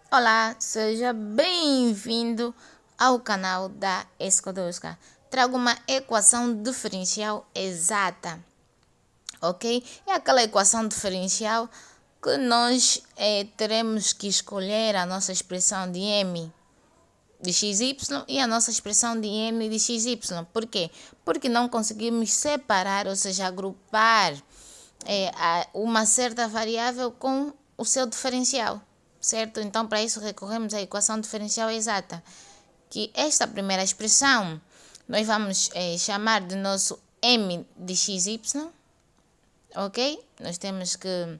Olá, seja bem-vindo ao canal da Escodosca. Trago uma equação diferencial exata, ok? É aquela equação diferencial que nós teremos que escolher a nossa expressão de m de xy e a nossa expressão de m de xy. Por quê? Porque não conseguimos separar, ou seja, agrupar uma certa variável com o seu diferencial, certo? Então, para isso, recorremos à equação diferencial exata, que esta primeira expressão nós vamos chamar de nosso m de xy, ok? Nós temos que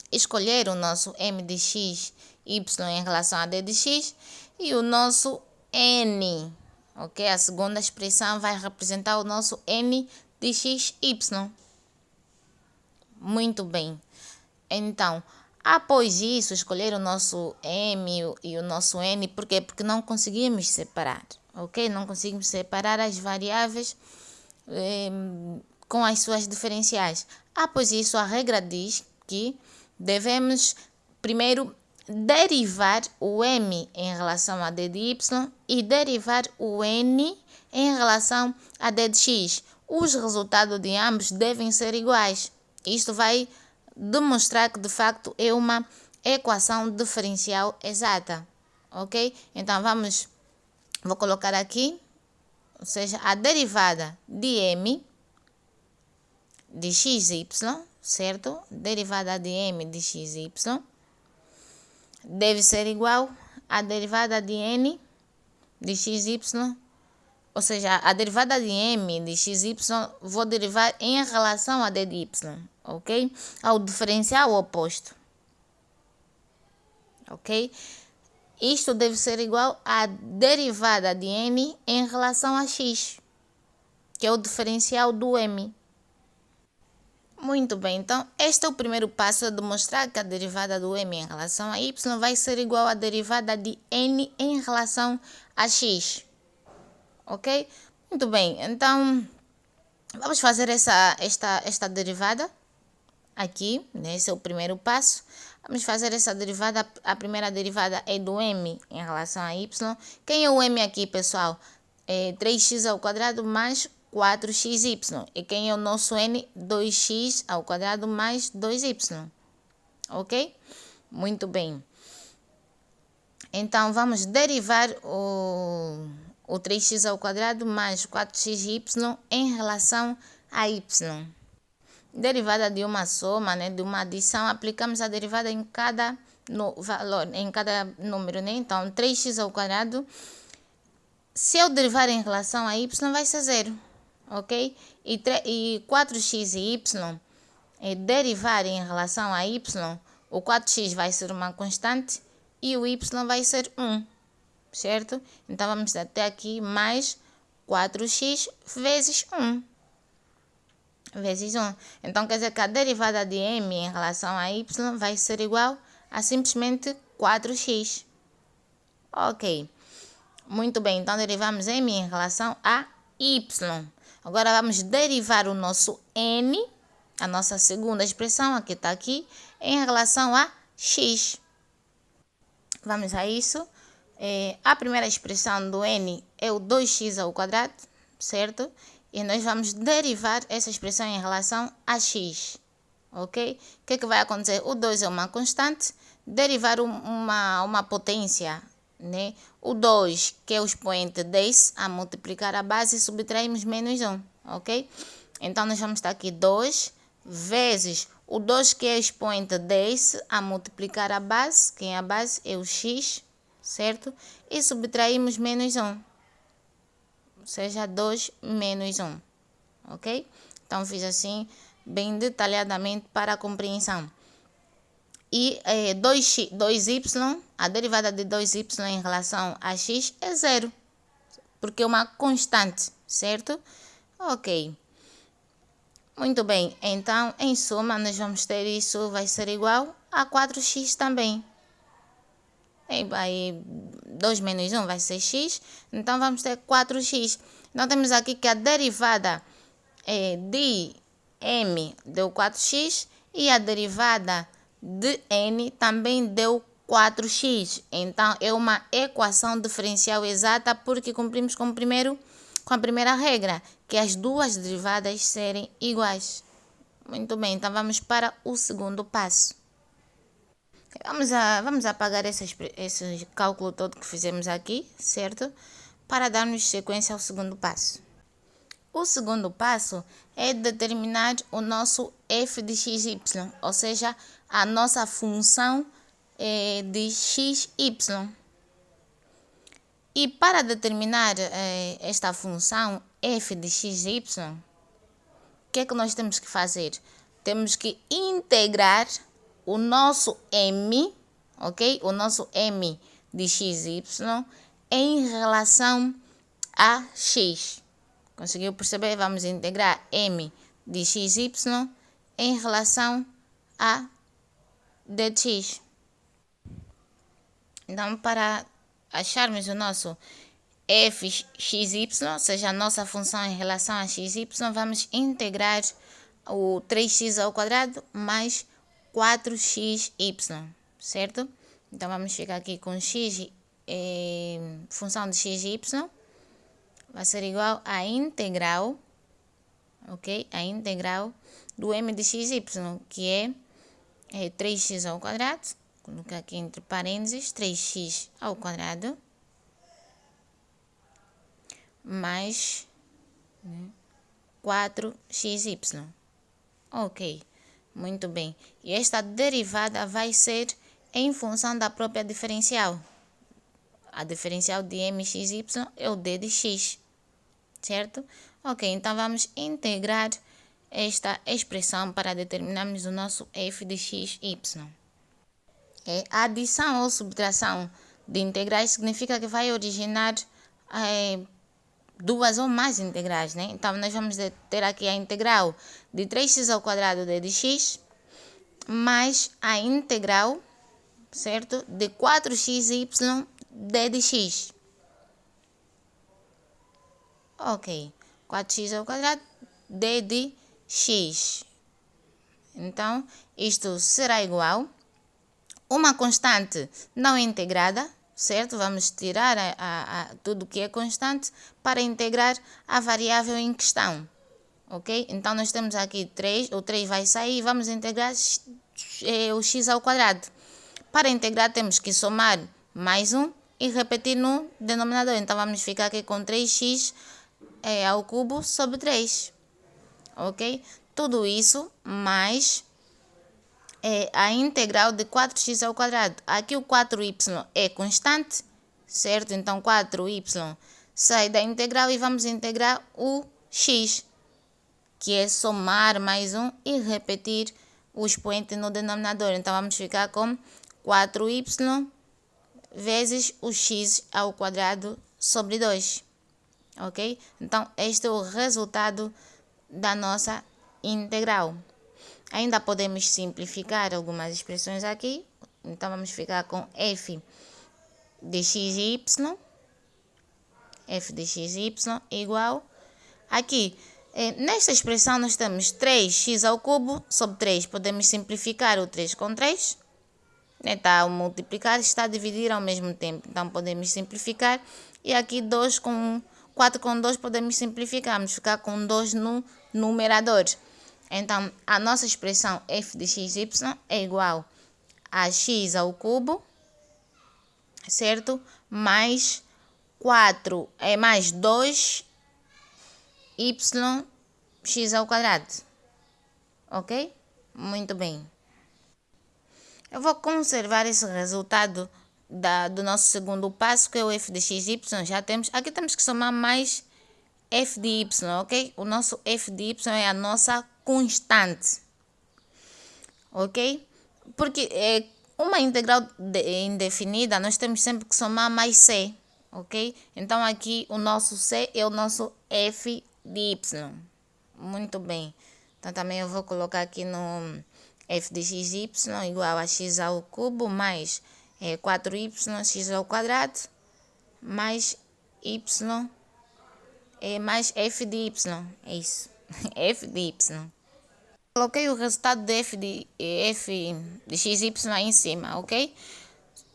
escolher o nosso m de xy em relação a d de x e o nosso n, ok? A segunda expressão vai representar o nosso n de xy. Muito bem. Então, após isso, escolher o nosso m e o nosso n. Por quê? Porque não conseguimos separar, ok? Não conseguimos separar as variáveis com as suas diferenciais. Após isso, a regra diz que devemos primeiro derivar o m em relação a d de y e derivar o n em relação a d de x. Os resultados de ambos devem ser iguais. Isto vai demonstrar que de facto é uma equação diferencial exata, ok? Então vou colocar aqui, ou seja, a derivada de m de xy, certo? Derivada de m de xy deve ser igual à derivada de n de xy, ou seja, a derivada de m de xy vou derivar em relação a d de y, ok? Ao diferencial oposto, ok? Isto deve ser igual à derivada de n em relação a x, que é o diferencial do m. Muito bem, então este é o primeiro passo a demonstrar que a derivada do m em relação a y vai ser igual à derivada de n em relação a x, ok? Muito bem, então vamos fazer esta derivada aqui, né? Esse é o primeiro passo. Vamos fazer essa derivada. A primeira derivada é do m em relação a y. Quem é o m aqui, pessoal? É 3x ao quadrado mais 4xy. E quem é o nosso n? 2x ao quadrado mais 2y. Ok? Muito bem. Então, vamos derivar o 3x ao quadrado mais 4xy em relação a y. Derivada de uma soma, né, de uma adição, aplicamos a derivada em cada valor, em cada número, né? Então, 3x ao quadrado, se eu derivar em relação a y, vai ser zero, ok? E 4x e y, derivar em relação a y, o 4x vai ser uma constante e o y vai ser 1, certo? Então, vamos até aqui mais 4x vezes 1. Vezes 1. Então, quer dizer que a derivada de m em relação a y vai ser igual a simplesmente 4x. Ok. Muito bem, então derivamos m em relação a y. Agora, vamos derivar o nosso n, a nossa segunda expressão, aqui está aqui, em relação a x. Vamos a isso. A primeira expressão do n é o 2x ao quadrado, certo? E nós vamos derivar essa expressão em relação a x, ok? O que vai acontecer? O 2 é uma constante, derivar uma potência, né? O 2, que é o expoente desse, a multiplicar a base, subtraímos menos 1, ok? Então, nós vamos estar aqui 2 vezes o 2, que é o expoente desse, a multiplicar a base, quem é a base é o x, certo? E subtraímos menos 1. Ou seja, 2 menos 1, ok? Então, fiz assim, bem detalhadamente para a compreensão. E 2y, a derivada de 2y em relação a x é zero, porque é uma constante, certo? Ok. Muito bem, então, em suma, nós vamos ter isso, vai ser igual a 4x também. Aí 2 menos 1 vai ser x, então vamos ter 4x. Então temos aqui que a derivada de m deu 4x e a derivada de n também deu 4x. Então, é uma equação diferencial exata porque cumprimos com a primeira regra, que as duas derivadas serem iguais. Muito bem, então vamos para o segundo passo. Vamos apagar esse cálculo todo que fizemos aqui, certo? Para darmos sequência ao segundo passo. O segundo passo é determinar o nosso f de xy, ou seja, a nossa função de xy. E para determinar esta função f de xy, o que é que nós temos que fazer? Temos que integrar o nosso m, ok? O nosso m de xy em relação a x. Conseguiu perceber? Vamos integrar m de xy em relação a dx. Então, para acharmos o nosso fxy, ou seja, a nossa função em relação a xy, vamos integrar o 3x ao quadrado mais 4xy, certo? Então, vamos ficar aqui com x, função de xy, vai ser igual à integral, ok? A integral do m de xy, que é 3x ao quadrado, vou colocar aqui entre parênteses, 3x ao quadrado, mais 4xy. Ok, muito bem. E esta derivada vai ser em função da própria diferencial. A diferencial de mxy é o d de x, certo? Ok, então vamos integrar esta expressão para determinarmos o nosso f de xy. A adição ou subtração de integrais significa que vai originar duas ou mais integrais, né? Então, nós vamos ter aqui a integral de 3x ao quadrado d de x, mais a integral, certo? De 4xy d de x. Ok, 4x ao quadrado d de x. Então, isto será igual a uma constante não integrada, certo? Vamos tirar tudo que é constante para integrar a variável em questão, ok? Então, nós temos aqui 3, o 3 vai sair, vamos integrar o x ao quadrado. Para integrar, temos que somar mais 1 e repetir no denominador. Então, vamos ficar aqui com 3x ao cubo sobre 3, ok? Tudo isso mais a integral de 4x ao quadrado. Aqui o 4y é constante, certo? Então, 4y sai da integral e vamos integrar o x, que é somar mais 1 e repetir o expoente no denominador. Então, vamos ficar com 4y vezes o x ao quadrado sobre 2, ok? Então, este é o resultado da nossa integral. Ainda podemos simplificar algumas expressões aqui. Então, vamos ficar com f de xy, f de xy igual. Aqui, nesta expressão, nós temos 3x ao cubo sobre 3. Podemos simplificar o 3 com 3. Está a multiplicar, está a dividir ao mesmo tempo. Então, podemos simplificar. E aqui 4 com 2 podemos simplificar. Vamos ficar com 2 no numerador. Então, a nossa expressão f de xy é igual a x ao cubo, certo? Mais 4 é mais 2y x ao quadrado. Ok? Muito bem. Eu vou conservar esse resultado do nosso segundo passo, que é o f de xy. Já temos. Aqui temos que somar mais f de y, ok? O nosso f de y é a nossa constante, ok? Porque uma integral indefinida, nós temos sempre que somar mais c, ok? Então, aqui o nosso c é o nosso f de y. Muito bem. Então, também eu vou colocar aqui no f de xy igual a x ao cubo mais 4y x ao quadrado mais y mais f de y. É isso. f de y. Coloquei o resultado de f de xy aí em cima, ok?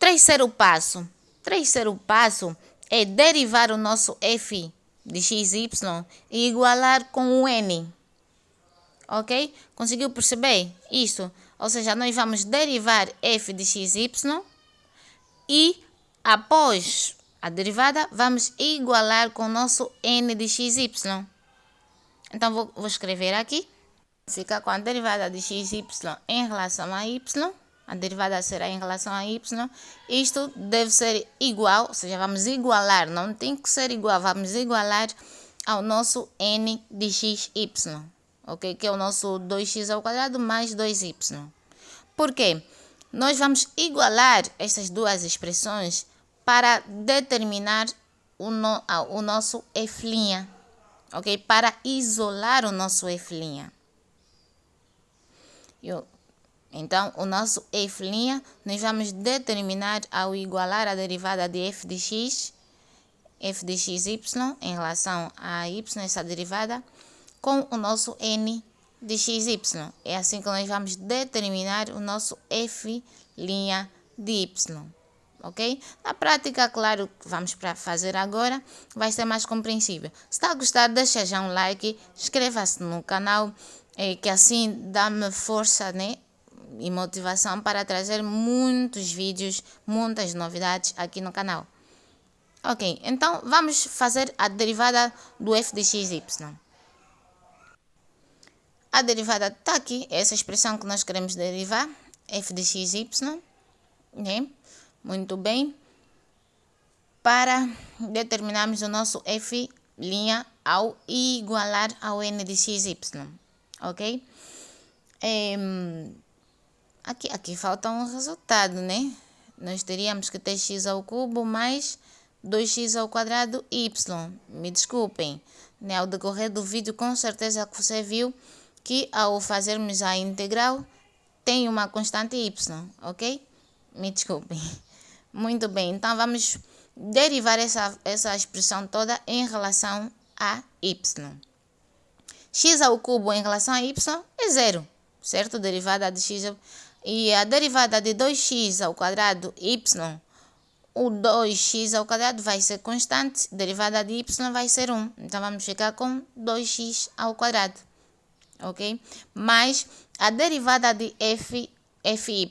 Terceiro passo. Terceiro passo é derivar o nosso f de x, y e igualar com o n. Ok? Conseguiu perceber isso? Ou seja, nós vamos derivar f de x, y e após a derivada vamos igualar com o nosso n de x, y. Então vou escrever aqui. Fica com a derivada de x, y em relação a y. A derivada será em relação a y. Isto deve ser igual, ou seja, vamos igualar, não tem que ser igual, vamos igualar ao nosso n de x, y. Ok? Que é o nosso 2x ao quadrado mais 2y. Por quê? Nós vamos igualar estas duas expressões para determinar o nosso f'. Ok? Para isolar o nosso f'. Então, o nosso f', nós vamos determinar ao igualar a derivada de f de x, y, em relação a y, essa derivada, com o nosso n de x, y. É assim que nós vamos determinar o nosso f' de y. Ok? Na prática, claro, que vamos para fazer agora, vai ser mais compreensível. Se está a gostar, deixa já um like, inscreva-se no canal, que assim dá-me força, né? E motivação para trazer muitos vídeos, muitas novidades aqui no canal. Ok, então vamos fazer a derivada do f de x, y. A derivada está aqui, essa expressão que nós queremos derivar, f de x, y, né? Muito bem. Para determinarmos o nosso f' ao igualar ao n de x, y. Ok? Aqui falta um resultado, né? Nós teríamos que ter x ao cubo mais 2x ao quadrado y. Me desculpem, né? Ao decorrer do vídeo, com certeza que você viu que ao fazermos a integral tem uma constante y, ok? Me desculpem. Muito bem, então vamos derivar essa expressão toda em relação a y. X ao cubo em relação a y é zero, certo? Derivada de x e a derivada de 2x ao quadrado y, o 2x ao quadrado vai ser constante, derivada de y vai ser 1. Então vamos ficar com 2x ao quadrado, ok? Mais a derivada de fy é f'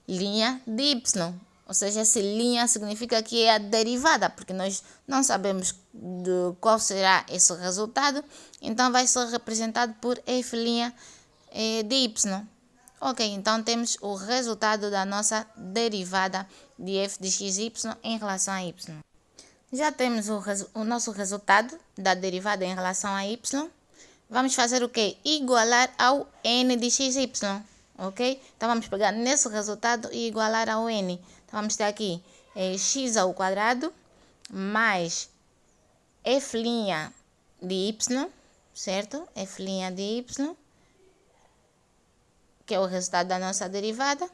de y. Ou seja, esse linha significa que é a derivada, porque nós não sabemos de qual será esse resultado. Então vai ser representado por f' de y. Ok, então temos o resultado da nossa derivada de f de x, y em relação a y. Já temos o nosso resultado da derivada em relação a y. Vamos fazer o quê? Igualar ao n de x, y. Ok? Então vamos pegar nesse resultado e igualar ao n. Então vamos ter aqui x ao quadrado mais f' de y, certo? F' de y, que é o resultado da nossa derivada,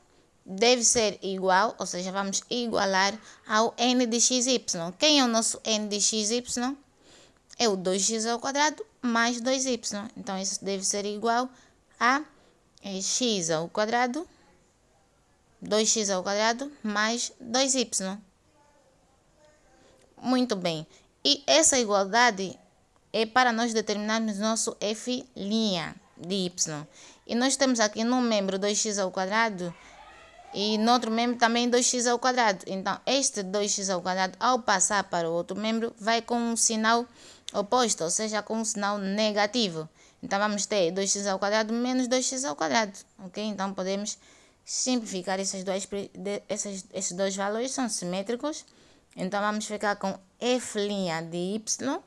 deve ser igual, ou seja, vamos igualar ao n de x, y. Quem é o nosso n de x, y? É o 2x ao quadrado mais 2y. Então isso deve ser igual a x ao quadrado, 2x ao quadrado mais 2y. Muito bem. E essa igualdade é para nós determinarmos nosso f' de y. E nós temos aqui num membro 2x ao quadrado e no outro membro também 2x ao quadrado. Então este 2x ao quadrado, ao passar para o outro membro, vai com um sinal oposto, ou seja, com um sinal negativo. Então vamos ter 2x ao quadrado menos 2x ao quadrado, ok? Então podemos simplificar esses dois valores, são simétricos. Então vamos ficar com f' de y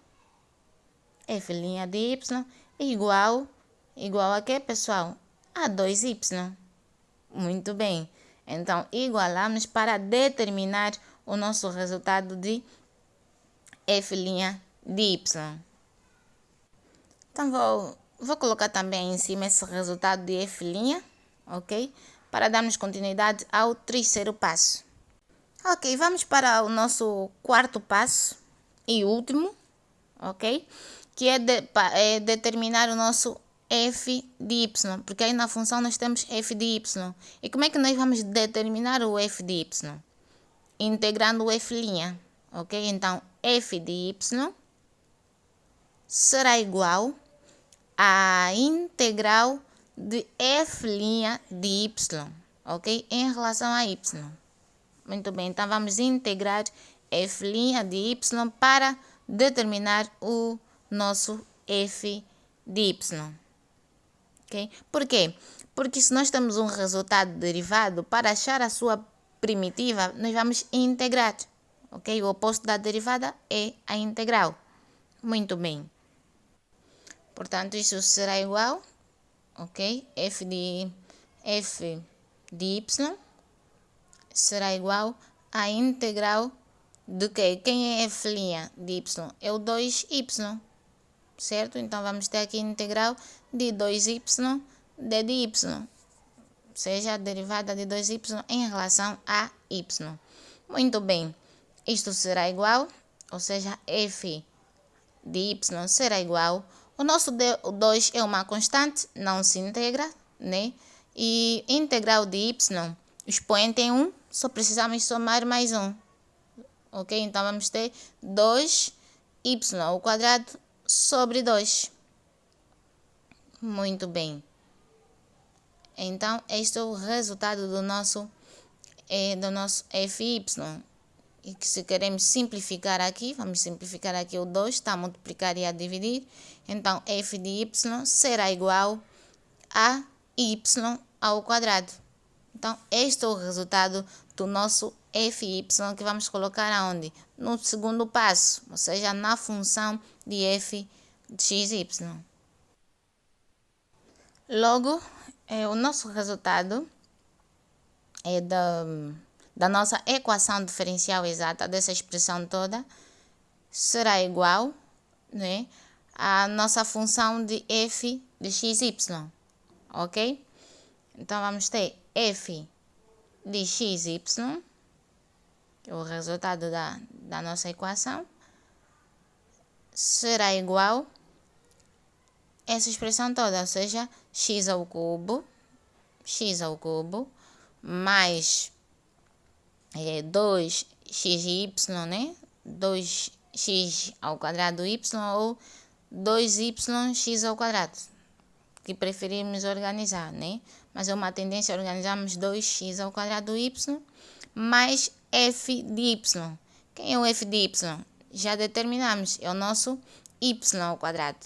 igual a quê, pessoal? A 2y. Muito bem. Então igualamos para determinar o nosso resultado de f' de y. Então vou colocar também em cima esse resultado de f', ok? Para darmos continuidade ao terceiro passo. Ok, vamos para o nosso quarto passo e último, ok? Que é determinar o nosso f de y, porque aí na função nós temos f de y. E como é que nós vamos determinar o f de y? Integrando o f', ok? Então, f de y será igual à integral de f' de y, ok? Em relação a y. Muito bem, então vamos integrar f' de y para determinar o nosso f de y. Okay? Por quê? Porque se nós temos um resultado derivado, para achar a sua primitiva, nós vamos integrar. Okay? O oposto da derivada é a integral. Muito bem. Portanto, isso será igual, ok? F de y será igual à integral de quê? Quem é f' de y? É o 2y, certo? Então, vamos ter aqui a integral de 2y d de y, ou seja, a derivada de 2y em relação a y. Muito bem, isto será igual, ou seja, f de y será igual. O nosso 2 é uma constante, não se integra, né? E integral de y, o expoente é 1, só precisamos somar mais 1. Ok? Então, vamos ter 2y ao quadrado sobre 2. Muito bem. Então, este é o resultado do nosso fy. E que se queremos simplificar aqui, vamos simplificar aqui o 2, está a multiplicar e a dividir. Então, f de y será igual a y ao quadrado. Então, este é o resultado do nosso fy que vamos colocar aonde? No segundo passo, ou seja, na função de f de xy. Logo, o nosso resultado é da nossa equação diferencial exata, dessa expressão toda, será igual, né, à nossa função de f de xy, ok? Então, vamos ter f de xy, o resultado da nossa equação, será igual a essa expressão toda, ou seja, x ao cubo mais 2xy, né? 2x ao quadrado y ou 2yx ao quadrado, que preferimos organizar, né? Mas é uma tendência a organizarmos 2x ao quadrado y mais f de y. Quem é o f de y? Já determinamos, é o nosso y ao quadrado,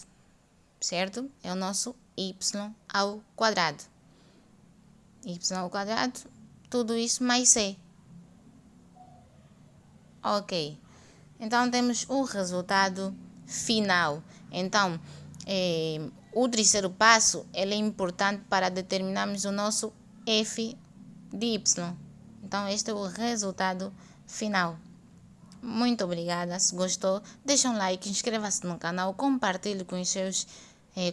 certo? É o nosso y ao quadrado. Y ao quadrado, tudo isso mais c. Ok. Então, temos o resultado final. Então, o terceiro passo ele é importante para determinarmos o nosso f de y. Então, este é o resultado final. Muito obrigada. Se gostou, deixa um like, inscreva-se no canal, compartilhe com os seus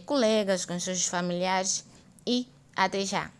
colegas, com os seus familiares e até já.